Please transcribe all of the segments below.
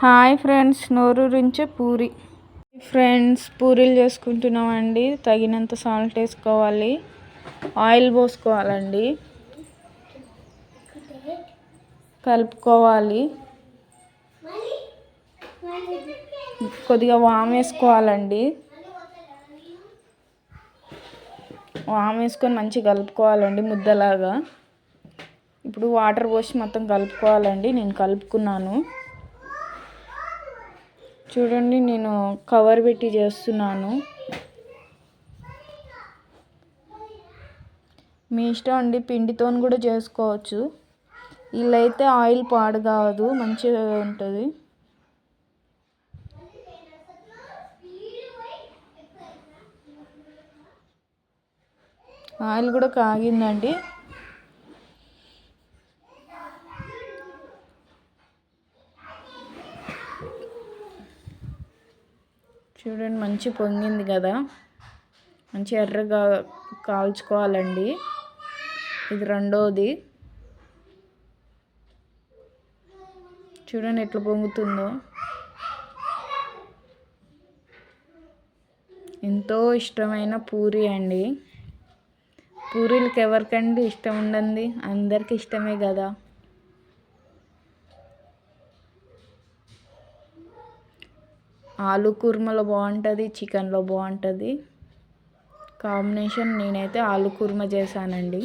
Hi friends, నోరూరించే puri. Friends, పూరీలు చేసుకుంటున్నామండి. తగినంత సాల్ట్ వేసుకోవాలి, ఆయిల్ పోసుకోవాలండి, కలుపుకోవాలి. కొద్దిగా వామ్ వేసుకోవాలండి. వామ్ వేసుకొని మంచిగా కలుపుకోవాలండి ముద్దలాగా. ఇప్పుడు వాటర్ పోసి మొత్తం కలుపుకోవాలండి. నేను కలుపుకున్నాను. చూడండి, నేను కవర్ పెట్టి చేస్తున్నాను. మీ ఇష్టం అండి, పిండితో కూడా చేసుకోవచ్చు. వీళ్ళైతే ఆయిల్ పాడు కాదు, మంచిగా ఉంటుంది. ఆయిల్ కూడా కాగిందండి. చూడండి, మంచి పొంగింది కదా. మంచి ఎర్రగా కాల్చుకోవాలండి. ఇది రెండోది. చూడండి ఎట్లా పొంగుతుందో. ఎంతో ఇష్టమైన పూరి అండి. పూరీలకి ఎవరికండి ఇష్టం ఉండండి? అందరికీ ఇష్టమే కదా. ఆలు కుర్మలో బాగుంటుంది, చికెన్లో బాగుంటుంది కాంబినేషన్. నేనైతే ఆలు కుర్మ చేశానండి.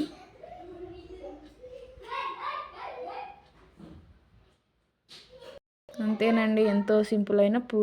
అంతేనండి, ఎంతో సింపుల్ అయిన పూరి.